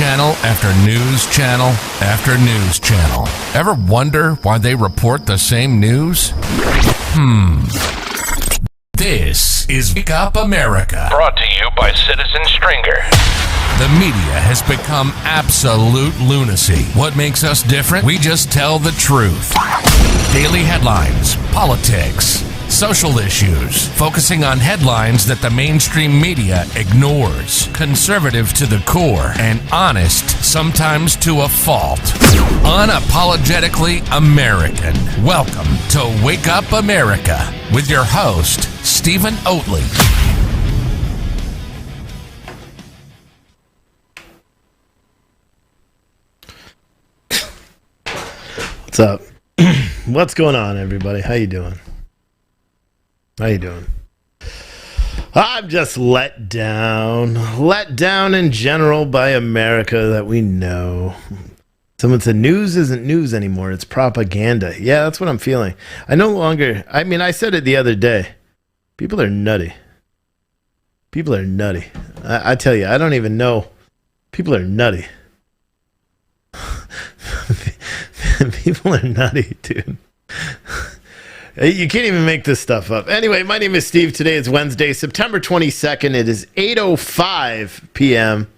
channel after news channel after news channel. Ever wonder why they report the same news? This is Wake Up America. Brought to you by Citizen Stringer. The media has become absolute lunacy. What makes us different? We just tell the truth. Daily headlines, politics, social issues, focusing on headlines that the mainstream media ignores. Conservative to the core and honest, sometimes to a fault. Unapologetically American. Welcome to Wake Up America with your host, Stephen Oatley. What's up? What's going on, everybody? How you doing? I'm just let down in general by America that we know. Someone said news isn't news anymore. It's propaganda. Yeah, that's what I'm feeling. I said it the other day. People are nutty. I tell you, I don't even know. People are nutty. People are nutty, dude. You can't even make this stuff up. Anyway, my name is Steve. Today is Wednesday, September 22nd. It is 8:05 p.m.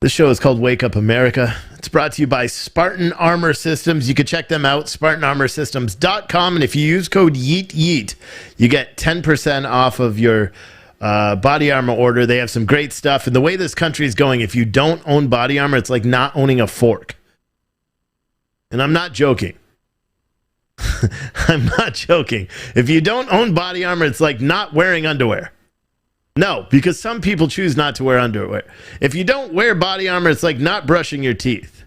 This show is called Wake Up America. It's brought to you by Spartan Armor Systems. You can check them out, SpartanArmorSystems.com. And if you use code YEET, you get 10% off of your body armor order. They have some great stuff. And the way this country is going, if you don't own body armor, it's like not owning a fork. And I'm not joking. I'm not joking. If you don't own body armor, it's like not wearing underwear. No, because some people choose not to wear underwear. If you don't wear body armor, it's like not brushing your teeth.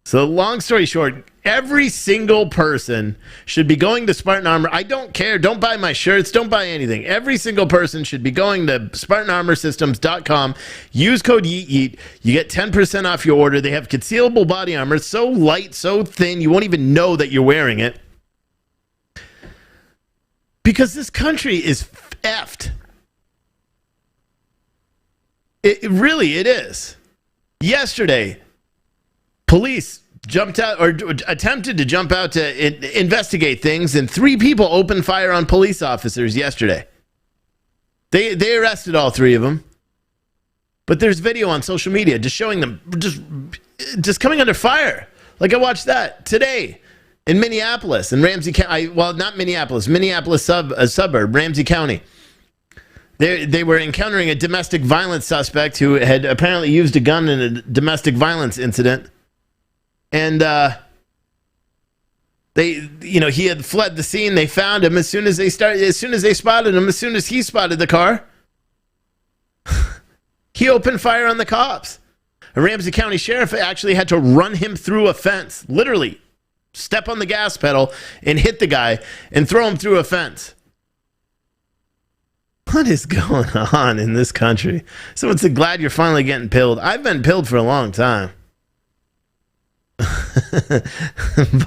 So long story short, every single person should be going to Spartan Armor. I don't care. Don't buy my shirts. Don't buy anything. Every single person should be going to SpartanArmorSystems.com. Use code YEET. You get 10% off your order. They have concealable body armor. It's so light, so thin, you won't even know that you're wearing it. Because this country is effed. It is. Yesterday, police jumped out or attempted to jump out to investigate things, and 3 people opened fire on police officers yesterday. They arrested all 3 of them. But there's video on social media just showing them just coming under fire. Like I watched that today in Minneapolis, in Ramsey County. Well, not Minneapolis, a suburb, Ramsey County. They were encountering a domestic violence suspect who had apparently used a gun in a domestic violence incident. And he had fled the scene. They found him as soon as he spotted him, as soon as he spotted the car. He opened fire on the cops. A Ramsey County sheriff actually had to run him through a fence, literally step on the gas pedal and hit the guy and throw him through a fence. What is going on in this country? Someone said, glad you're finally getting pilled. I've been pilled for a long time.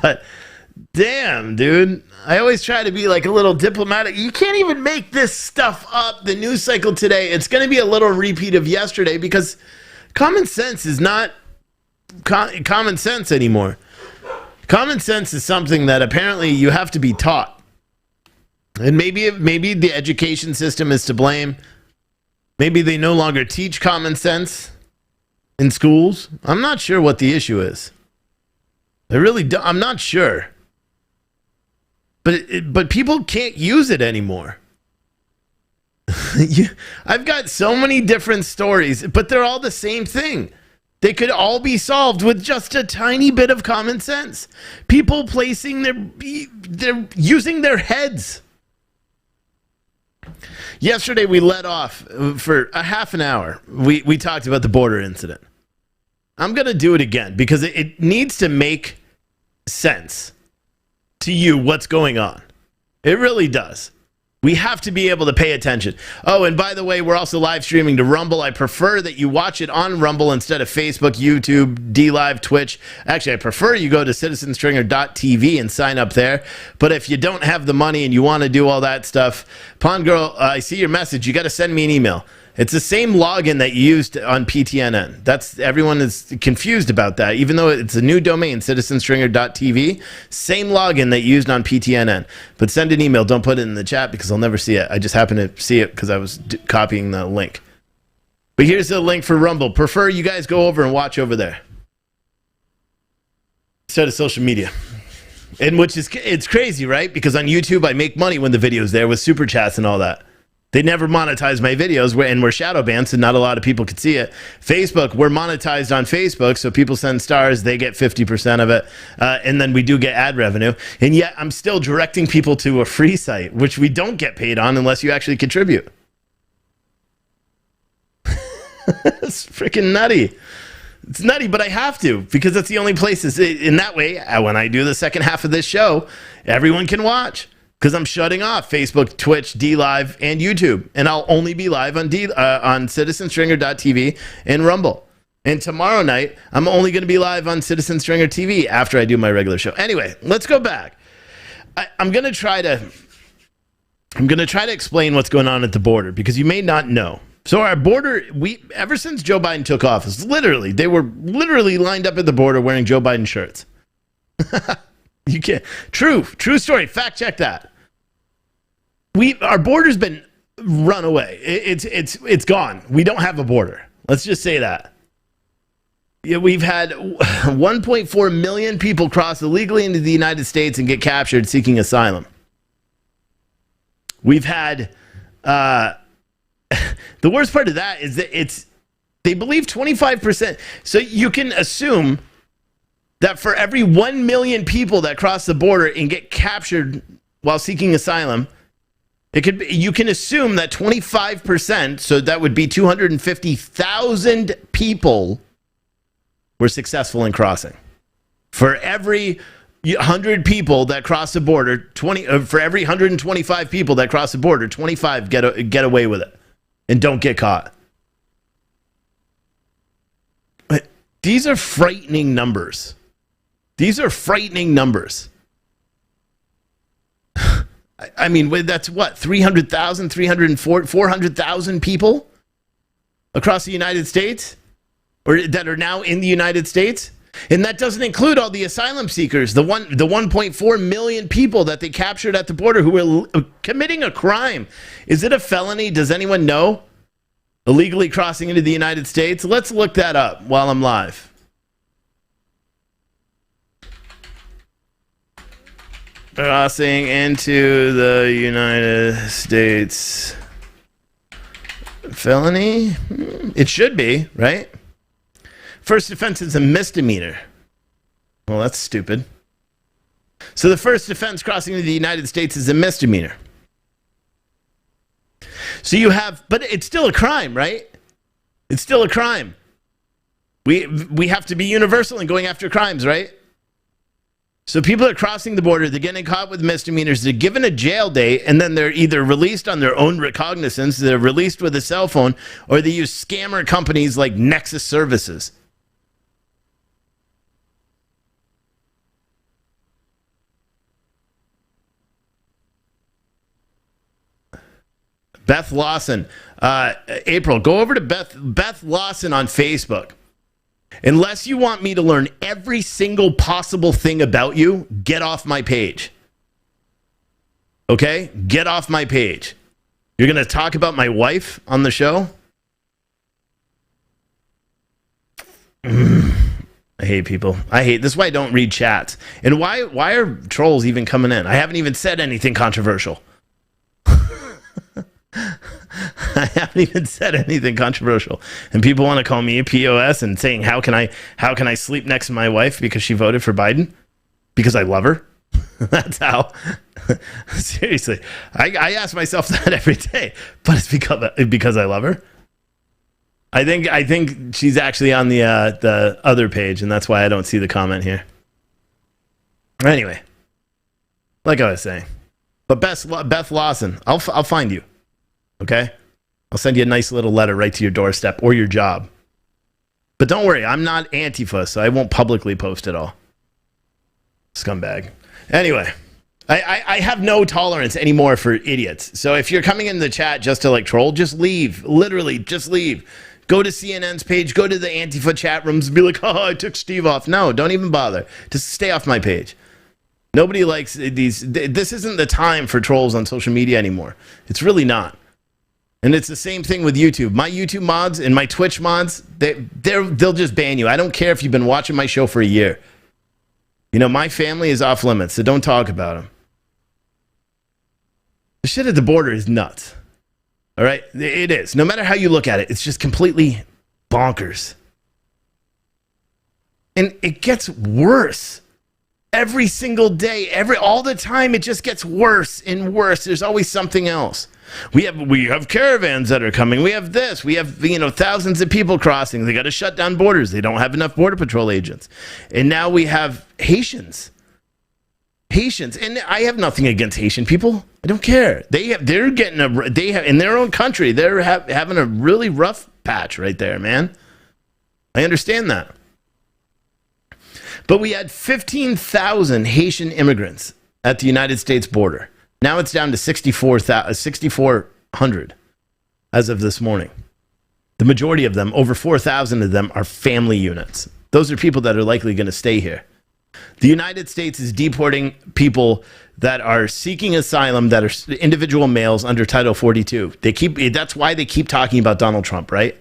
But damn, dude, I always try to be like a little diplomatic. You can't even make this stuff up. The news cycle today, it's going to be a little repeat of yesterday because common sense is not common sense anymore. Common sense is something that apparently you have to be taught. And maybe the education system is to blame. Maybe they no longer teach common sense in schools. I'm not sure what the issue is. I'm not sure. But people can't use it anymore. I've got so many different stories, but they're all the same thing. They could all be solved with just a tiny bit of common sense. People they're using their heads. Yesterday we let off for a half an hour. We talked about the border incident. I'm going to do it again because it needs to make sense to you what's going on. It really does. We have to be able to pay attention. Oh, and by the way, we're also live streaming to Rumble. I prefer that you watch it on Rumble instead of Facebook, YouTube, DLive, Twitch. Actually, I prefer you go to citizenstringer.tv and sign up there. But if you don't have the money and you want to do all that stuff, Pond Girl, I see your message. You got to send me an email. It's the same login that you used on PTNN. Everyone is confused about that, even though it's a new domain, citizenstringer.tv. Same login that you used on PTNN. But send an email. Don't put it in the chat because I'll never see it. I just happen to see it because I was copying the link. But here's the link for Rumble. Prefer you guys go over and watch over there instead of social media. And it's crazy, right? Because on YouTube, I make money when the video's there with super chats and all that. They never monetize my videos, and we're shadow banned, so not a lot of people could see it. Facebook, we're monetized on Facebook, so people send stars, they get 50% of it, and then we do get ad revenue. And yet, I'm still directing people to a free site, which we don't get paid on unless you actually contribute. It's freaking nutty. It's nutty, but I have to, because that's the only place. In that way, when I do the second half of this show, everyone can watch, because I'm shutting off Facebook, Twitch, DLive, and YouTube. And I'll only be live on citizenstringer.tv and Rumble. And tomorrow night, I'm only going to be live on Citizen Stringer TV after I do my regular show. Anyway, let's go back. I'm going to try to explain what's going on at the border, because you may not know. So our border, ever since Joe Biden took office, they were literally lined up at the border wearing Joe Biden shirts. You can't. True story. Fact check that. Our border's been run away. It's gone. We don't have a border. Let's just say that. Yeah, we've had 1.4 million people cross illegally into the United States and get captured seeking asylum. We've had. The worst part of that is that they believe 25%. So you can assume that for every 1 million people that cross the border and get captured while seeking asylum, you can assume that 25%, so that would be 250,000 people, were successful in crossing. For every 100 people that cross the border, for every 125 people that cross the border, 25 get away with it and don't get caught. But these are frightening numbers. These are frightening numbers. I mean, that's what, 300,000, 400,000 people across the United States, or that are now in the United States? And that doesn't include all the asylum seekers, the 1.4 million people that they captured at the border who were committing a crime. Is it a felony? Does anyone know? Illegally crossing into the United States? Let's look that up while I'm live. Crossing into the United States. Felony? It should be, right? First offense is a misdemeanor. Well, that's stupid. So the first offense crossing into the United States is a misdemeanor. So you have, but it's still a crime, right? It's still a crime. We have to be universal in going after crimes, right? So people are crossing the border, they're getting caught with misdemeanors, they're given a jail date, and then they're either released on their own recognizance, they're released with a cell phone, or they use scammer companies like Nexus Services. Beth Lawson, April, go over to Beth Lawson on Facebook. Unless you want me to learn every single possible thing about you, get off my page. Okay? Get off my page. You're going to talk about my wife on the show? I hate people. This is why I don't read chats. And why are trolls even coming in? I haven't even said anything controversial. I haven't even said anything controversial, and people want to call me a POS and saying how can I sleep next to my wife because she voted for Biden because I love her. That's how. Seriously, I ask myself that every day, but it's because I love her. I think she's actually on the other page, and that's why I don't see the comment here. Anyway, like I was saying, but Beth Lawson, I'll find you. Okay? I'll send you a nice little letter right to your doorstep or your job. But don't worry, I'm not Antifa, so I won't publicly post it all. Scumbag. Anyway, I have no tolerance anymore for idiots. So if you're coming in the chat just to like troll, just leave. Literally, just leave. Go to CNN's page, go to the Antifa chat rooms and be like, oh, I took Steve off. No, don't even bother. Just stay off my page. Nobody likes these. This isn't the time for trolls on social media anymore. It's really not. And it's the same thing with YouTube. My YouTube mods and my Twitch mods, they'll just ban you. I don't care if you've been watching my show for a year. You know, my family is off limits, so don't talk about them. The shit at the border is nuts. All right? It is. No matter how you look at it, it's just completely bonkers. And it gets worse. Every single day, all the time, it just gets worse and worse. There's always something else. We have caravans that are coming. We have this. We have, thousands of people crossing. They got to shut down borders. They don't have enough Border Patrol agents. And now we have Haitians. And I have nothing against Haitian people. I don't care. They're in their own country. They're having a really rough patch right there, man. I understand that. But we had 15,000 Haitian immigrants at the United States border. Now it's down to 6,400 as of this morning. The majority of them, over 4,000 of them, are family units. Those are people that are likely going to stay here. The United States is deporting people that are seeking asylum, that are individual males under Title 42. That's why they keep talking about Donald Trump, right?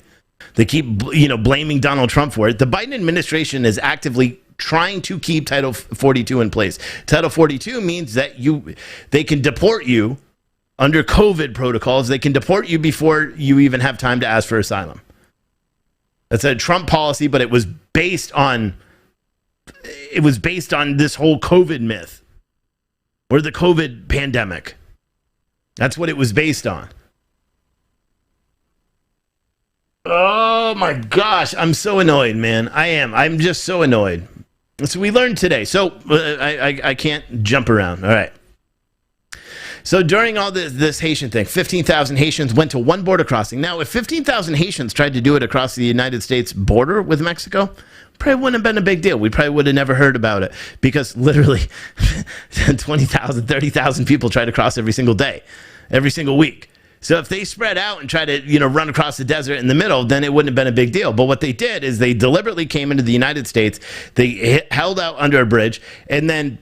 They keep, blaming Donald Trump for it. The Biden administration is actively trying to keep Title 42 in place. Title 42 means that they can deport you under COVID protocols. They can deport you before you even have time to ask for asylum. That's a Trump policy, but it was based on this whole COVID myth or the COVID pandemic. That's what it was based on. Oh my gosh, I'm so annoyed, man. I'm just so annoyed. So we learned today. So I can't jump around. All right. So during all this Haitian thing, 15,000 Haitians went to one border crossing. Now, if 15,000 Haitians tried to do it across the United States border with Mexico, probably wouldn't have been a big deal. We probably would have never heard about it because literally 20,000, 30,000 people try to cross every single day, every single week. So if they spread out and try to, run across the desert in the middle, then it wouldn't have been a big deal. But what they did is they deliberately came into the United States, they held out under a bridge, and then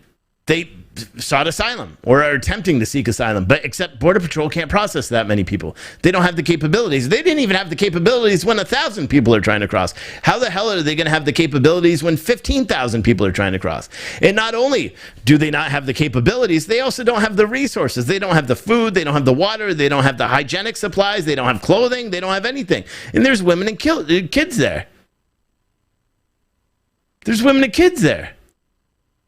they sought asylum or are attempting to seek asylum. But except Border Patrol can't process that many people. They don't have the capabilities. They didn't even have the capabilities when 1,000 people are trying to cross. How the hell are they going to have the capabilities when 15,000 people are trying to cross? And not only do they not have the capabilities, they also don't have the resources. They don't have the food. They don't have the water. They don't have the hygienic supplies. They don't have clothing. They don't have anything. And there's women and kids there. There's women and kids there.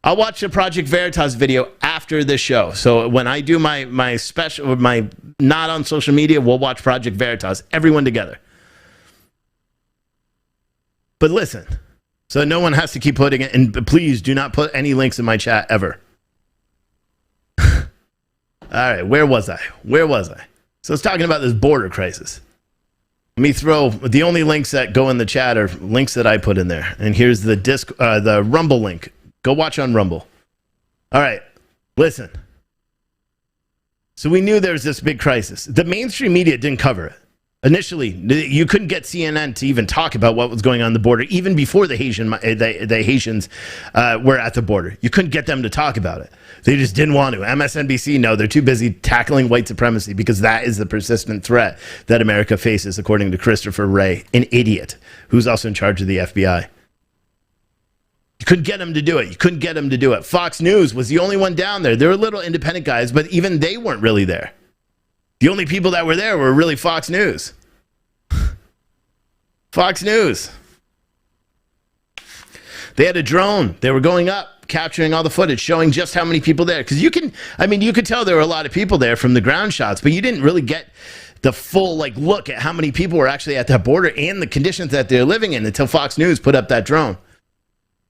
I'll watch a Project Veritas video after this show. So when I do my special, my not on social media, we'll watch Project Veritas, everyone together. But listen, so no one has to keep putting it, and please do not put any links in my chat ever. All right, where was I? So it's talking about this border crisis. Let me throw the only links that go in the chat are links that I put in there. And here's the Rumble link. Go watch on Rumble. All right, listen. So we knew there was this big crisis. The mainstream media didn't cover it. Initially, you couldn't get CNN to even talk about what was going on the border, even before the Haitians were at the border. You couldn't get them to talk about it. They just didn't want to. MSNBC, no, they're too busy tackling white supremacy because that is the persistent threat that America faces, according to Christopher Wray, an idiot who's also in charge of the FBI. You couldn't get them to do it. Fox News was the only one down there. There were little independent guys, but even they weren't really there. The only people that were there were really Fox News. Fox News. They had a drone. They were going up, capturing all the footage, showing just how many people there. Because you could tell there were a lot of people there from the ground shots, but you didn't really get the full look at how many people were actually at that border and the conditions that they're living in until Fox News put up that drone.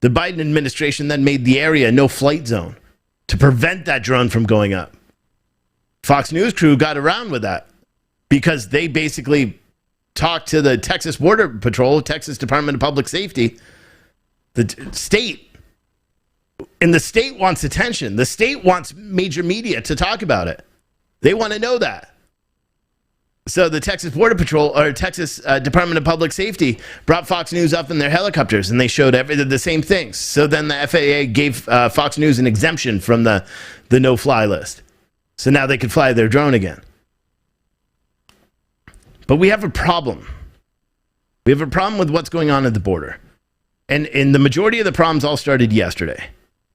The Biden administration then made the area a no-flight zone to prevent that drone from going up. Fox News crew got around with that because they basically talked to the Texas Border Patrol, Texas Department of Public Safety, the state, And the state wants attention. The state wants major media to talk about it. They want to know that. So the Texas Border Patrol or Texas Department of Public Safety brought Fox News up in their helicopters, and they showed the same things. So then the FAA gave Fox News an exemption from the no-fly list. So now they could fly their drone again. But we have a problem. We have a problem with what's going on at the border. And the majority of the problems all started yesterday.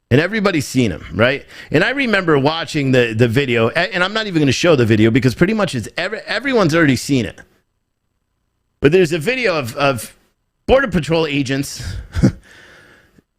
And everybody's seen them, right? And I remember watching the video, and I'm not even going to show the video because pretty much everyone's already seen it. But there's a video of Border Patrol agents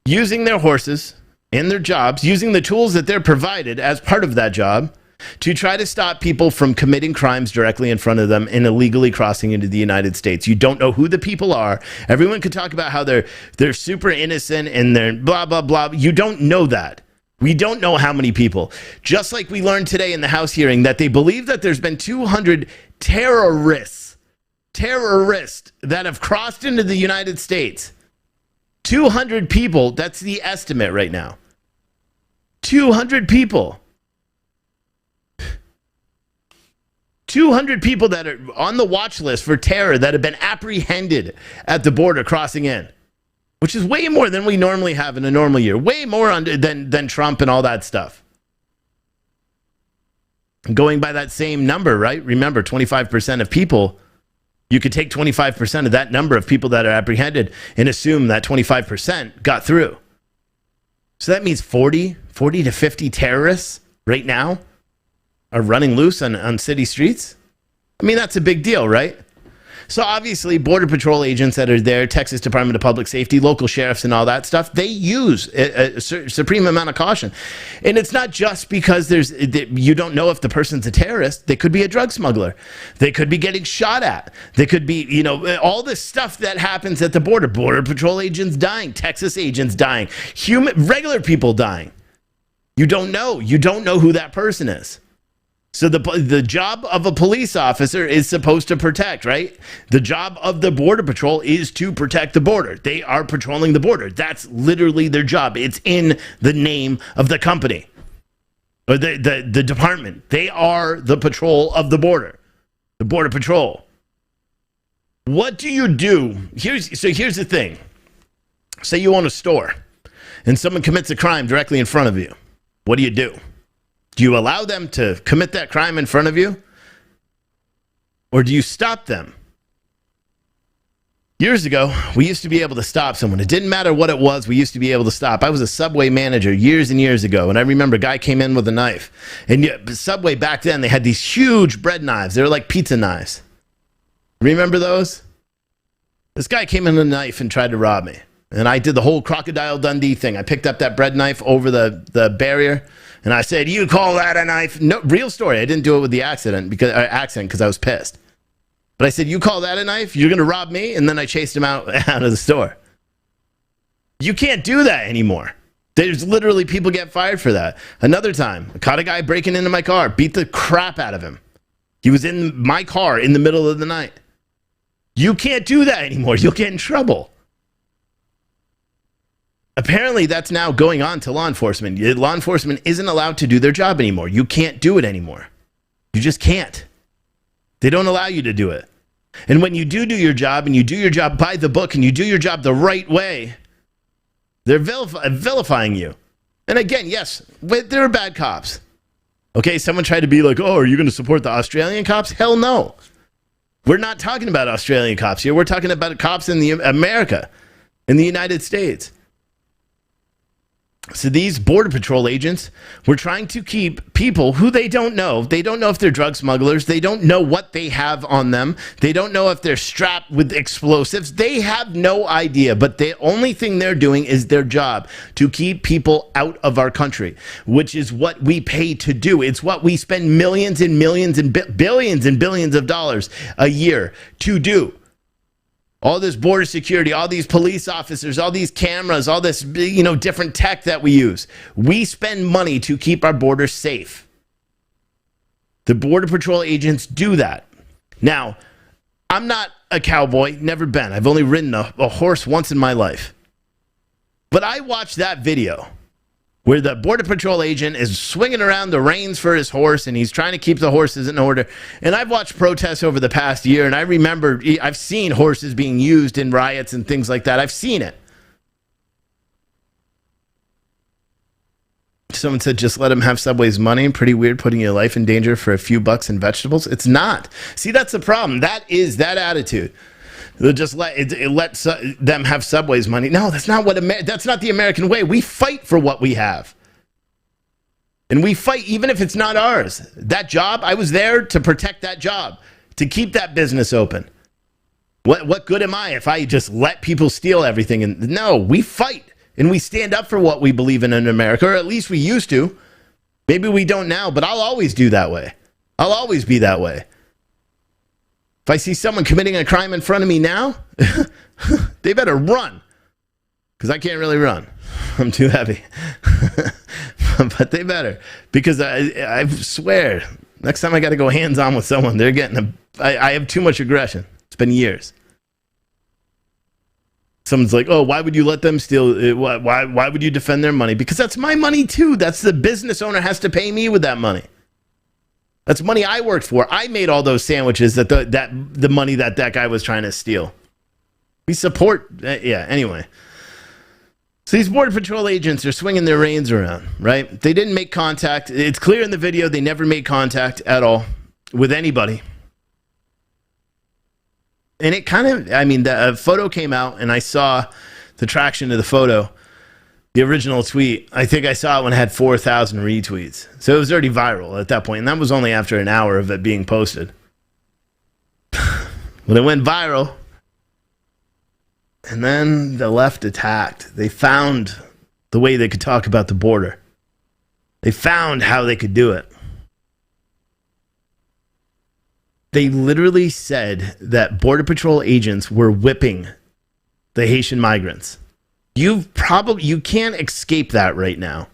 using their horses and their jobs, using the tools that they're provided as part of that job to try to stop people from committing crimes directly in front of them and illegally crossing into the United States. You don't know who the people are. Everyone could talk about how they're super innocent and they're blah, blah, blah. You don't know that. We don't know how many people. Just like we learned today in the House hearing that they believe that there's been 200 terrorists that have crossed into the United States. 200 people, that's the estimate right now. 200 people. 200 people that are on the watch list for terror that have been apprehended at the border crossing in, which is way more than we normally have in a normal year, way more than Trump and all that stuff. Going by that same number, right? Remember, 25% of people, you could take 25% of that number of people that are apprehended and assume that 25% got through. So that means 40 to 50 terrorists right now are running loose on city streets. I mean, that's a big deal, right? So obviously, Border Patrol agents that are there, Texas Department of Public Safety, local sheriffs and all that stuff, they use a supreme amount of caution. And it's not just because you don't know if the person's a terrorist. They could be a drug smuggler. They could be getting shot at. They could be, all this stuff that happens at the border. Border Patrol agents dying, Texas agents dying, regular people dying. You don't know. You don't know who that person is. So the job of a police officer is supposed to protect, right? The job of the Border Patrol is to protect the border. They are patrolling the border. That's literally their job. It's in the name of the company or the department. They are the patrol of the border, the Border Patrol. What do you do? Here's the thing. Say you own a store and someone commits a crime directly in front of you. What do you do? Do you allow them to commit that crime in front of you? Or do you stop them? Years ago, we used to be able to stop someone. It didn't matter what it was, we used to be able to stop. I was a Subway manager years and years ago, and I remember a guy came in with a knife. And Subway back then, they had these huge bread knives. They were like pizza knives. Remember those? This guy came in with a knife and tried to rob me. And I did the whole Crocodile Dundee thing. I picked up that bread knife over the barrier, and I said, "You call that a knife?" No, real story. I didn't do it with the accent because I was pissed. But I said, "You call that a knife? You're going to rob me?" And then I chased him out of the store. You can't do that anymore. There's literally people get fired for that. Another time, I caught a guy breaking into my car, beat the crap out of him. He was in my car in the middle of the night. You can't do that anymore. You'll get in trouble. Apparently, that's now going on to law enforcement. Law enforcement isn't allowed to do their job anymore. You can't do it anymore. You just can't. They don't allow you to do it. And when you do your job, and you do your job by the book, and you do your job the right way, they're vilifying you. And again, yes, there are bad cops. Okay, someone tried to be like, "Oh, are you going to support the Australian cops?" Hell no. We're not talking about Australian cops here. We're talking about cops in America, in the United States. So these Border Patrol agents were trying to keep people who they don't know. They don't know if they're drug smugglers. They don't know what they have on them. They don't know if they're strapped with explosives. They have no idea. But the only thing they're doing is their job to keep people out of our country, which is what we pay to do. It's what we spend millions and millions and billions of dollars a year to do. All this border security, all these police officers, all these cameras, all this, different tech that we use. We spend money to keep our borders safe. The Border Patrol agents do that. Now, I'm not a cowboy, never been. I've only ridden a horse once in my life. But I watched that video, where the Border Patrol agent is swinging around the reins for his horse, and he's trying to keep the horses in order. And I've watched protests over the past year, and I remember I've seen horses being used in riots and things like that. I've seen it. Someone said, just let him have Subway's money. Pretty weird putting your life in danger for a few bucks in vegetables. It's not. See, that's the problem. That is that attitude. They'll just let them have Subway's money. No, that's not that's not the American way. We fight for what we have. And we fight even if it's not ours. That job, I was there to protect that job, to keep that business open. What good am I if I just let people steal everything? And no, we fight and we stand up for what we believe in America, or at least we used to. Maybe we don't now, but I'll always do that way. I'll always be that way. If I see someone committing a crime in front of me now, they better run. Because I can't really run. I'm too heavy. But they better. Because I swear, next time I got to go hands-on with someone, they're getting I have too much aggression. It's been years. Someone's like, oh, why would you let them steal? Why would you defend their money? Because that's my money too. That's the business owner has to pay me with that money. That's money I worked for. I made all those sandwiches that the money that guy was trying to steal. We support, anyway. So these Border Patrol agents are swinging their reins around, right? They didn't make contact. It's clear in the video they never made contact at all with anybody. And it kind of, the photo came out and I saw the traction of the photo. The original tweet, I think I saw it when it had 4,000 retweets. So it was already viral at that point. And that was only after an hour of it being posted. When it went viral, and then the left attacked. They found the way they could talk about the border. They found how they could do it. They literally said that Border Patrol agents were whipping the Haitian migrants. You can't escape that right now.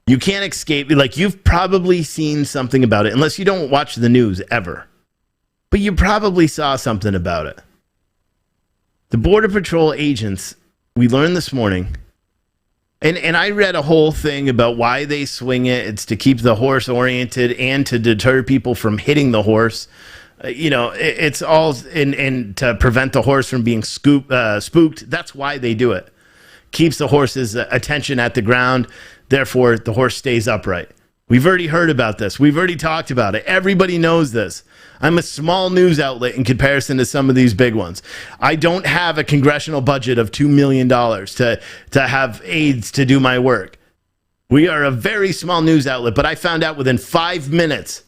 You can't escape, you've probably seen something about it, unless you don't watch the news ever. But you probably saw something about it. The Border Patrol agents, we learned this morning, and I read a whole thing about why they swing it. It's to keep the horse oriented and to deter people from hitting the horse. It's all and to prevent the horse from being spooked. That's why they do it. Keeps the horse's attention at the ground. Therefore, the horse stays upright. We've already heard about this. We've already talked about it. Everybody knows this. I'm a small news outlet in comparison to some of these big ones. I don't have a congressional budget of $2 million to have aides to do my work. We are a very small news outlet, but I found out within 5 minutes.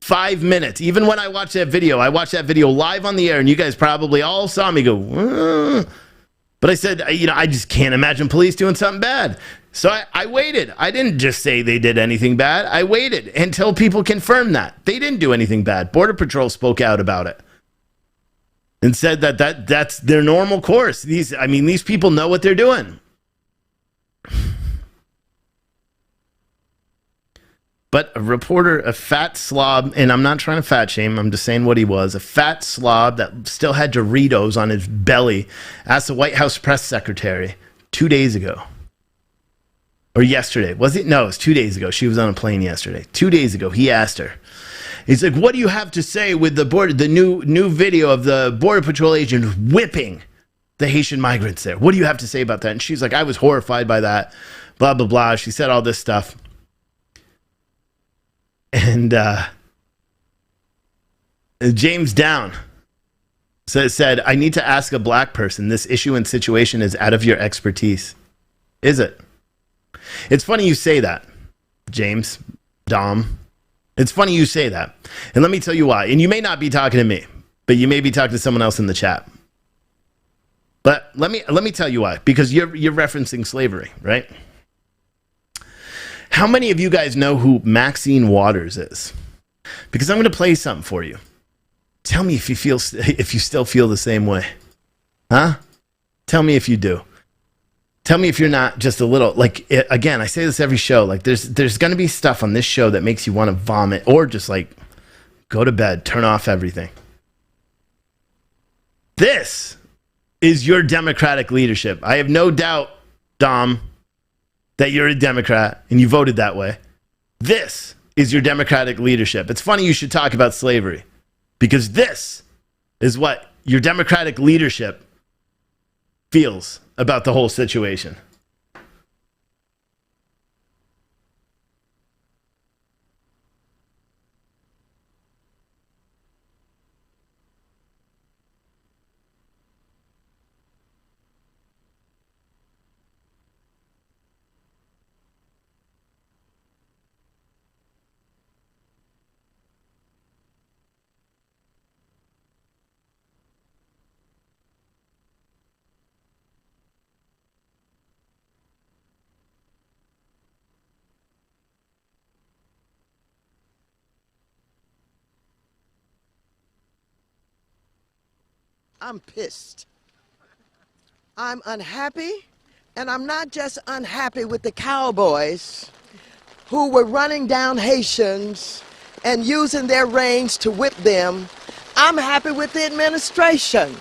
5 minutes. Even when I watched that video live on the air, and you guys probably all saw me go, but I said, I just can't imagine police doing something bad. So I waited. I didn't just say they did anything bad. I waited until people confirmed that. They didn't do anything bad. Border Patrol spoke out about it and said that's their normal course. These people know what they're doing. But a reporter, a fat slob, and I'm not trying to fat shame, I'm just saying what he was, a fat slob that still had Doritos on his belly, asked the White House press secretary 2 days ago. Or yesterday. Was it? No, it was 2 days ago. She was on a plane yesterday. 2 days ago, he asked her. He's like, what do you have to say with the new video of the Border Patrol agent whipping the Haitian migrants there? What do you have to say about that? And she's like, I was horrified by that. Blah, blah, blah. She said all this stuff. And James Down said, I need to ask a black person. This issue and situation is out of your expertise. Is it? It's funny you say that, James, Dom. It's funny you say that. And let me tell you why. And you may not be talking to me, but you may be talking to someone else in the chat. But let me tell you why. Because you're referencing slavery, right? How many of you guys know who Maxine Waters is? Because I'm going to play something for you. Tell me if you still feel the same way. Huh? Tell me if you do. Tell me if you're not just a little, again, I say this every show, there's going to be stuff on this show that makes you want to vomit or just go to bed, turn off everything. This is your democratic leadership. I have no doubt, Dom, that you're a Democrat and you voted that way. This is your Democratic leadership. It's funny you should talk about slavery, because this is what your Democratic leadership feels about the whole situation. I'm pissed. I'm unhappy, and I'm not just unhappy with the cowboys who were running down Haitians and using their reins to whip them. I'm happy with the administration.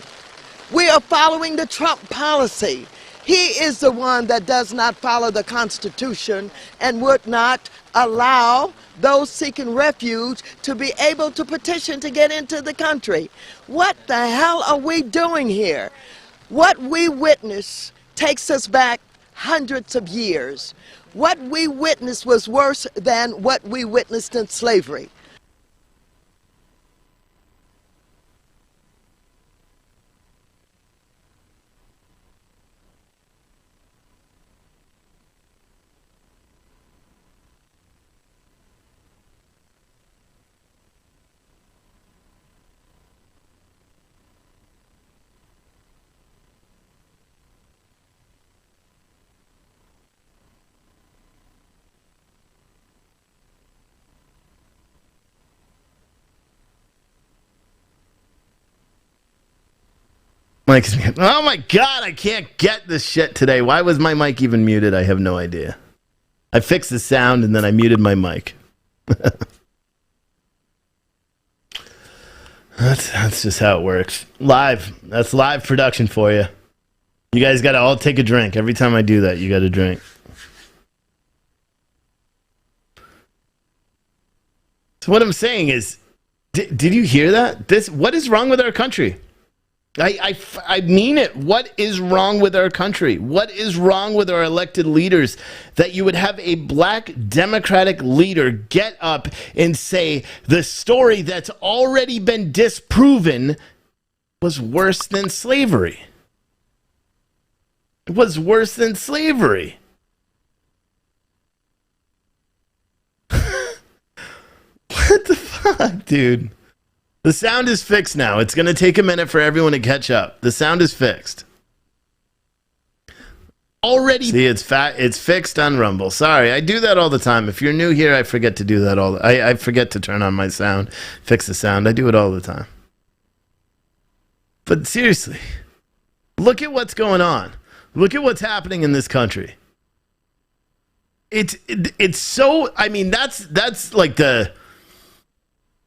We are following the Trump policy. He is the one that does not follow the Constitution and would not allow those seeking refuge to be able to petition to get into the country. What the hell are we doing here? What we witnessed takes us back hundreds of years. What we witnessed was worse than what we witnessed in slavery. Mike, oh my God, I can't get this shit today. Why was my mic even muted? I have no idea. I fixed the sound and then I muted my mic. That's just how it works. Live. That's live production for you. You guys got to all take a drink. Every time I do that, you got to drink. So what I'm saying is, did you hear that? What is wrong with our country? I mean it. What is wrong with our country? What is wrong with our elected leaders that you would have a black Democratic leader get up and say the story that's already been disproven was worse than slavery? It was worse than slavery. What the fuck, dude? The sound is fixed now. It's going to take a minute for everyone to catch up. The sound is fixed. Already. See, it's fixed on Rumble. Sorry, I do that all the time. If you're new here, I forget to do that I forget to turn on my sound, fix the sound. I do it all the time. But seriously, look at what's going on. Look at what's happening in this country. It's so, I mean, that's like the,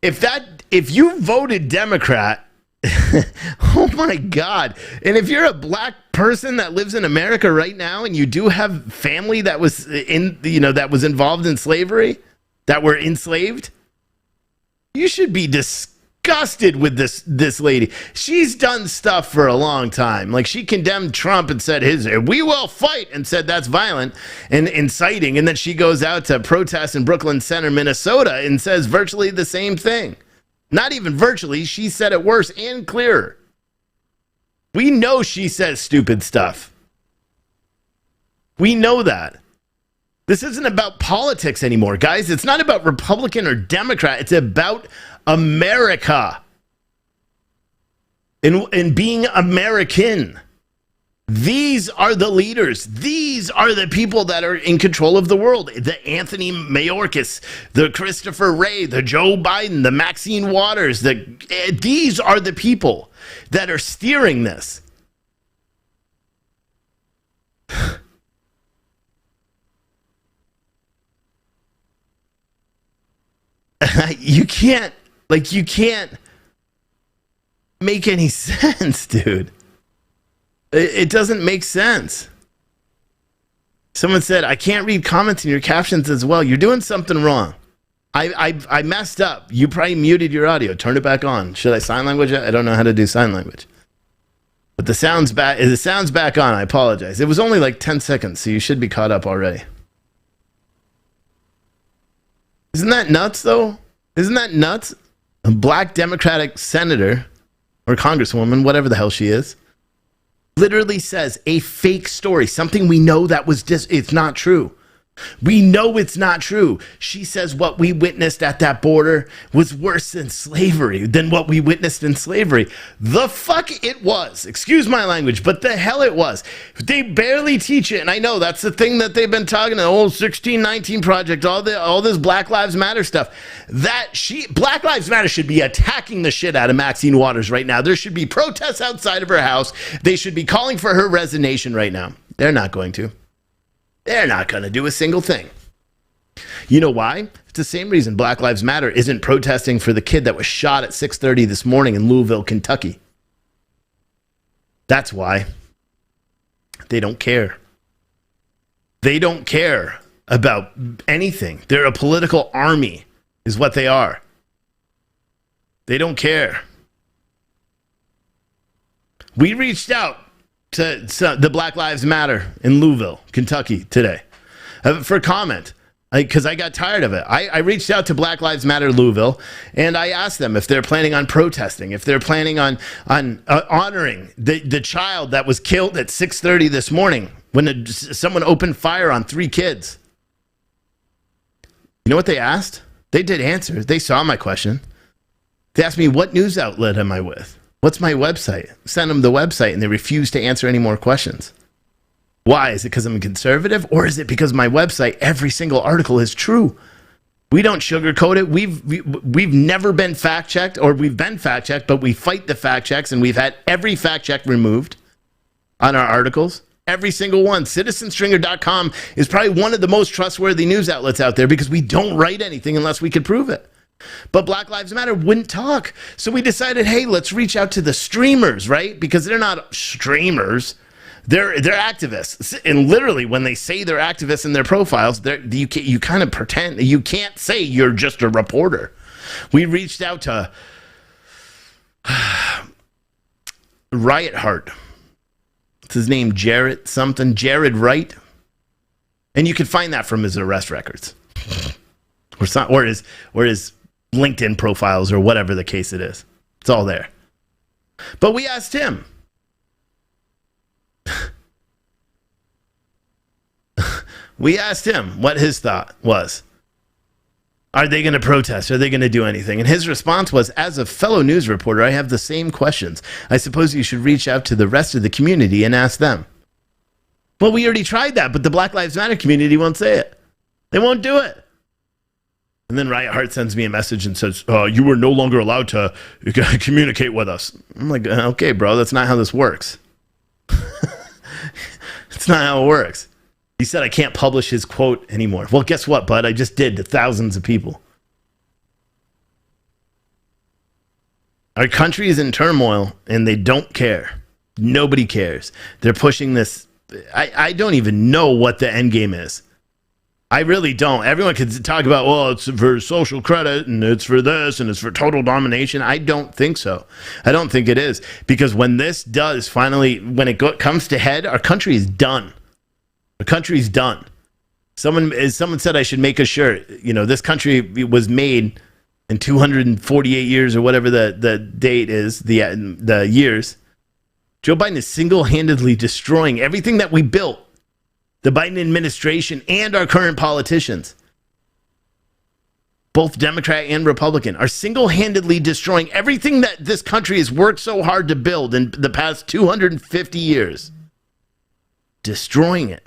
if you voted Democrat, oh my God. And if you're a black person that lives in America right now and you do have family that was that was involved in slavery, that were enslaved, you should be disgusted with this lady. She's done stuff for a long time. Like, she condemned Trump and said we will fight, and said that's violent and inciting. And then she goes out to protest in Brooklyn Center, Minnesota, and says virtually the same thing. Not even virtually. She said it worse and clearer. We know she says stupid stuff. We know that. This isn't about politics anymore, guys. It's not about Republican or Democrat. It's about America and being American. These are the leaders. These are the people that are in control of the world. The Anthony Mayorkas, the Christopher Wray, the Joe Biden, the Maxine Waters. These are the people that are steering this. You can't make any sense, dude. It doesn't make sense. Someone said, I can't read comments in your captions as well. You're doing something wrong. I messed up. You probably muted your audio. Turn it back on. Should I sign language? I don't know how to do sign language. But the sound's back. The sound's back on. I apologize. It was only like 10 seconds, so you should be caught up already. Isn't that nuts, though? Isn't that nuts? A black Democratic senator or congresswoman, whatever the hell she is, literally says a fake story, something we know that was it's not true. We know it's not true. She says what we witnessed at that border was worse than slavery, than what we witnessed in slavery. The fuck it was. Excuse my language, but the hell it was. They barely teach it, and I know that's the thing that they've been talking, the whole 1619 project, all this Black Lives Matter stuff. Black Lives Matter should be attacking the shit out of Maxine Waters right now. There should be protests outside of her house. They should be calling for her resignation right now. They're not going to. They're not going to do a single thing. You know why? It's the same reason Black Lives Matter isn't protesting for the kid that was shot at 6:30 this morning in Louisville, Kentucky. That's why. They don't care. They don't care about anything. They're a political army, is what they are. They don't care. We reached out to the Black Lives Matter in Louisville, Kentucky today for comment because I got tired of it. I reached out to Black Lives Matter Louisville and I asked them if they're planning on protesting, if they're planning on honoring the child that was killed at 6:30 this morning when someone opened fire on 3 kids. You know what they asked? They did answer. They saw my question. They asked me, what news outlet am I with? What's my website? Send them the website, and they refuse to answer any more questions. Why? Is it because I'm a conservative, or is it because my website, every single article is true? We don't sugarcoat it. We've never been fact-checked, or we've been fact-checked, but we fight the fact checks, and we've had every fact check removed on our articles. Every single one. CitizenStringer.com is probably one of the most trustworthy news outlets out there because we don't write anything unless we could prove it. But Black Lives Matter wouldn't talk. So we decided, hey, let's reach out to the streamers, right? Because they're not streamers. They're activists. And literally, when they say they're activists in their profiles, you kind of pretend. You can't say you're just a reporter. We reached out to Riot Heart. What's his name? Jared Wright. And you can find that from his arrest records. Or his LinkedIn profiles or whatever the case it is. It's all there. But we asked him. We asked him what his thought was. Are they going to protest? Are they going to do anything? And his response was, as a fellow news reporter, I have the same questions. I suppose you should reach out to the rest of the community and ask them. Well, we already tried that, but the Black Lives Matter community won't say it. They won't do it. And then Riot Heart sends me a message and says, you were no longer allowed to communicate with us. I'm like, okay, bro, that's not how this works. It's not how it works. He said I can't publish his quote anymore. Well, guess what, bud? I just did to thousands of people. Our country is in turmoil, and they don't care. Nobody cares. They're pushing this. I don't even know what the end game is. I really don't. Everyone could talk about, well, it's for social credit and it's for this and it's for total domination. I don't think so. I don't think it is. Because when this does finally, when it comes to head, our country is done. Our country's done. Someone said I should make a shirt. You know, this country was made in 248 years or whatever the date is, the years. Joe Biden is single-handedly destroying everything that we built. The Biden administration and our current politicians, both Democrat and Republican, are single-handedly destroying everything that this country has worked so hard to build in the past 250 years. Destroying it.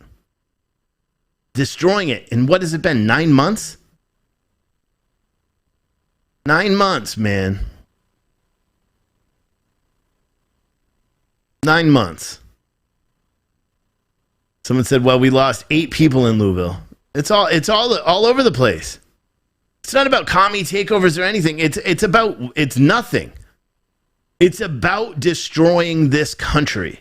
Destroying it. And what has it been, 9 months? 9 months, man. 9 months. Someone said, well, we lost 8 people in Louisville. It's all over the place. It's not about commie takeovers or anything. It's nothing. It's about destroying this country.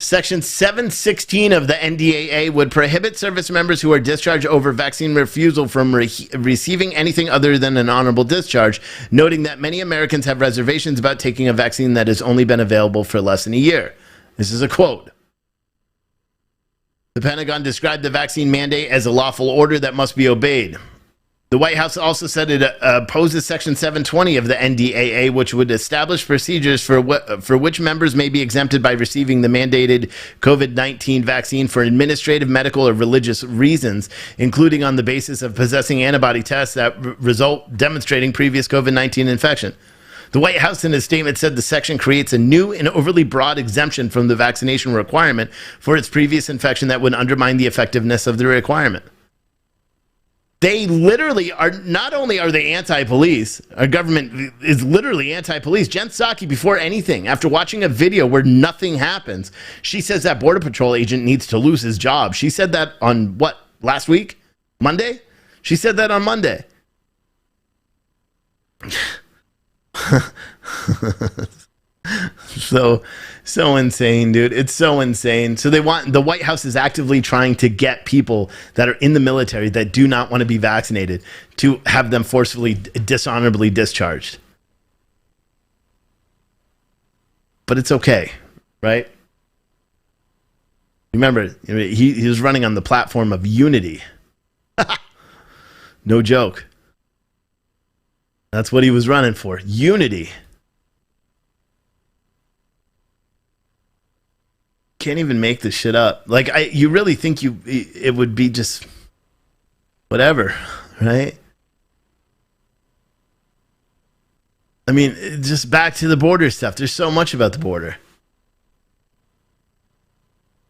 Section 716 of the NDAA would prohibit service members who are discharged over vaccine refusal from receiving anything other than an honorable discharge, noting that many Americans have reservations about taking a vaccine that has only been available for less than a year. This is a quote. The Pentagon described the vaccine mandate as a lawful order that must be obeyed. The White House also said it opposes Section 720 of the NDAA, which would establish procedures for which members may be exempted by receiving the mandated COVID-19 vaccine for administrative, medical, or religious reasons, including on the basis of possessing antibody tests that result demonstrating previous COVID-19 infection. The White House in a statement said the section creates a new and overly broad exemption from the vaccination requirement for its previous infection that would undermine the effectiveness of the requirement. They literally are, not only are they anti-police, our government is literally anti-police. Jen Psaki, before anything, after watching a video where nothing happens, she says that Border Patrol agent needs to lose his job. She said that on what, last week? Monday? She said that on Monday. So insane, dude. It's so insane. So the White House is actively trying to get people that are in the military that do not want to be vaccinated to have them forcefully, dishonorably discharged. But it's okay, right? Remember, he was running on the platform of unity. No joke. That's what he was running for. Unity. Can't even make this shit up. Like, you really think it would be just whatever, right? I mean, just back to the border stuff. There's so much about the border.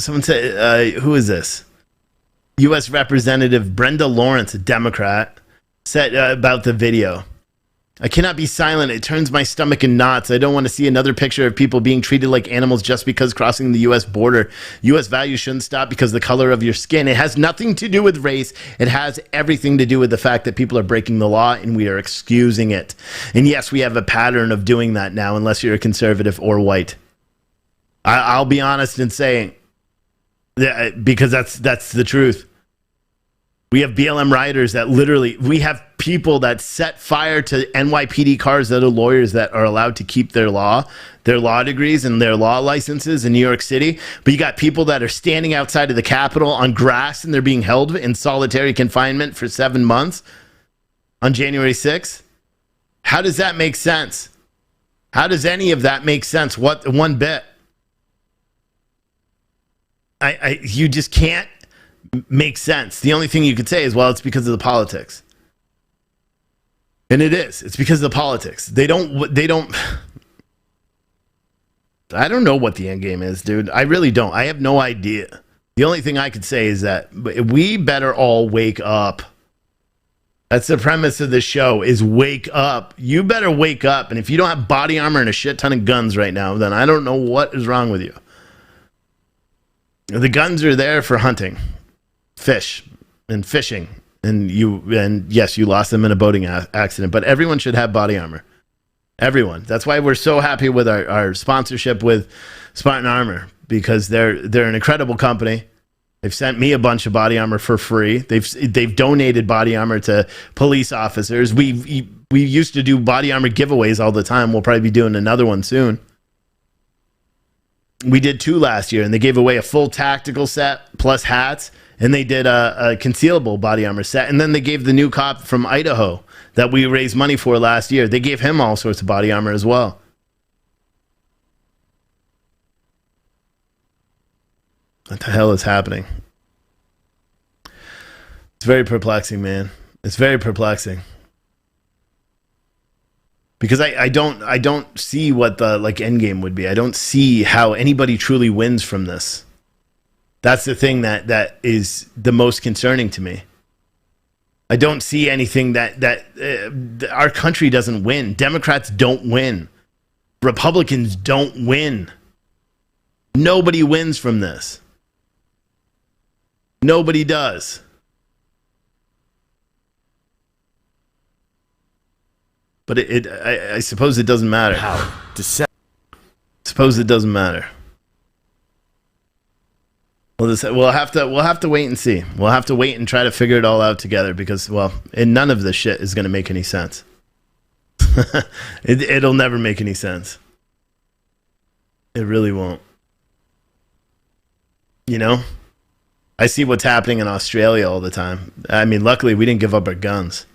Someone said, who is this? U.S. Representative Brenda Lawrence, a Democrat, said about the video. I cannot be silent. It turns my stomach in knots. I don't want to see another picture of people being treated like animals just because crossing the U.S. border. U.S. values shouldn't stop because of the color of your skin. It has nothing to do with race. It has everything to do with the fact that people are breaking the law and we are excusing it. And yes, we have a pattern of doing that now, unless you're a conservative or white. I'll be honest in saying, because that's the truth. We have BLM rioters that literally, we have people that set fire to NYPD cars that are lawyers that are allowed to keep their law degrees and their law licenses in New York City. But you got people that are standing outside of the Capitol on grass and they're being held in solitary confinement for 7 months on January 6th. How does that make sense? How does any of that make sense? What, one bit? You just can't make sense. The only thing you could say is, well, it's because of the politics. And it is. It's because of the politics. They don't I don't know what the end game is, dude. I really don't. I have no idea. The only thing I could say is that we better all wake up. That's the premise of this show, is wake up. You better wake up. And if you don't have body armor and a shit ton of guns right now, then I don't know what is wrong with you. The guns are there for hunting, fish, and fishing. And yes, you lost them in a boating accident, but everyone should have body armor. Everyone. That's why we're so happy with our sponsorship with Spartan Armor, because they're an incredible company. They've sent me a bunch of body armor for free. They've donated body armor to police officers. We used to do body armor giveaways all the time. We'll probably be doing another one soon. We did 2 last year, and they gave away a full tactical set plus hats, and they did a concealable body armor set. And then they gave the new cop from Idaho that we raised money for last year, they gave him all sorts of body armor as well. What the hell is happening? It's very perplexing, man. It's very perplexing. Because I don't see what the end game would be. I don't see how anybody truly wins from this. That's the thing that is the most concerning to me. I don't see anything that our country doesn't win. Democrats don't win. Republicans don't win. Nobody wins from this. Nobody does. But I suppose it doesn't matter. Suppose it doesn't matter. We'll have to wait and see. We'll have to wait and try to figure it all out together because, none of this shit is going to make any sense. It'll never make any sense. It really won't. You know? I see what's happening in Australia all the time. I mean, luckily we didn't give up our guns.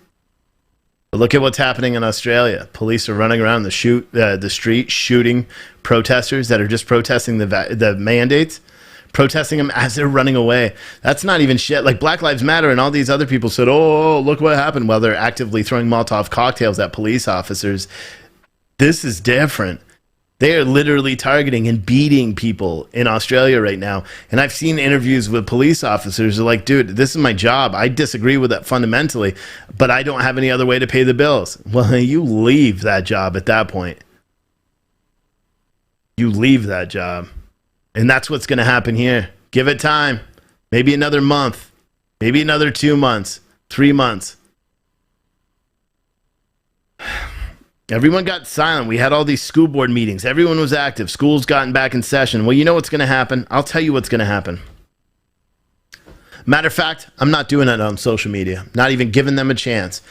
But look at what's happening in Australia. Police are running around the street shooting protesters that are just protesting the mandates, protesting them as they're running away. That's not even shit. Like Black Lives Matter and all these other people said, oh, look what happened, while they're actively throwing Molotov cocktails at police officers. This is different. They are literally targeting and beating people in Australia right now. And I've seen interviews with police officers who are like, dude, this is my job. I disagree with that fundamentally, but I don't have any other way to pay the bills. Well, you leave that job at that point. You leave that job. And that's what's going to happen here. Give it time. Maybe another month. Maybe another 2 months. 3 months. Everyone got silent. We had all these school board meetings. Everyone was active. School's gotten back in session. Well, you know what's going to happen? I'll tell you what's going to happen. Matter of fact, I'm not doing it on social media. Not even giving them a chance.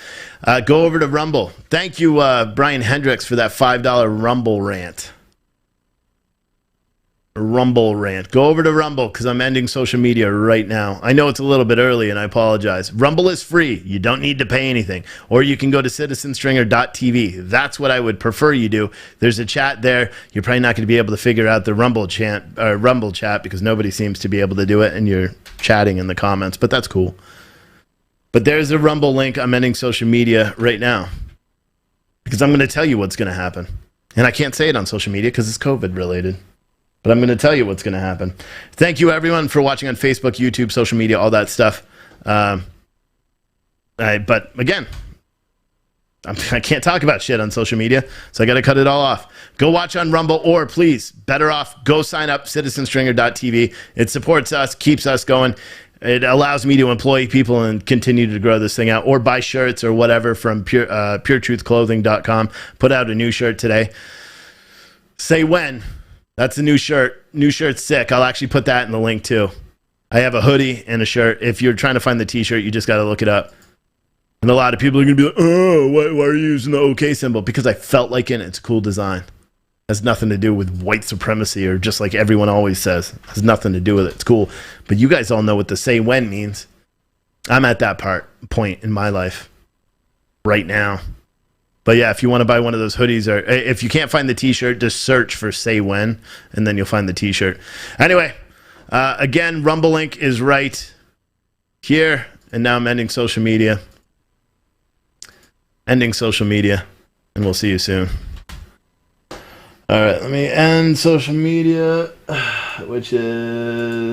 Go over to Rumble. Thank you, Brian Hendricks, for that $5 Rumble rant. Rumble rant. Go over to Rumble because I'm ending social media right now. I know it's a little bit early and I apologize. Rumble is free. You don't need to pay anything. Or you can go to citizenstringer.tv. That's what I would prefer you do. There's a chat there. You're probably not going to be able to figure out the Rumble chat because nobody seems to be able to do it and you're chatting in the comments, but that's cool. But there's a Rumble link. I'm ending social media right now because I'm going to tell you what's going to happen. And I can't say it on social media because it's COVID related. But I'm going to tell you what's going to happen. Thank you, everyone, for watching on Facebook, YouTube, social media, all that stuff. But again, I can't talk about shit on social media, so I got to cut it all off. Go watch on Rumble, or please, better off, go sign up, citizenstringer.tv. It supports us, keeps us going. It allows me to employ people and continue to grow this thing out, or buy shirts or whatever from puretruthclothing.com. Put out a new shirt today. Say when. That's a new shirt. New shirt's sick. I'll actually put that in the link too. I have a hoodie and a shirt. If you're trying to find the t-shirt, you just got to look it up. And a lot of people are going to be like, oh, why are you using the OK symbol? Because I felt like it. It's a cool design. Has nothing to do with white supremacy or just like everyone always says. Has nothing to do with it. It's cool. But you guys all know what the say when means. I'm at that point in my life right now. But yeah, if you want to buy one of those hoodies, or if you can't find the t-shirt, just search for Say When, and then you'll find the t-shirt. Anyway, again, Rumble link is right here, and now I'm ending social media. Ending social media, and we'll see you soon. All right, let me end social media, which is...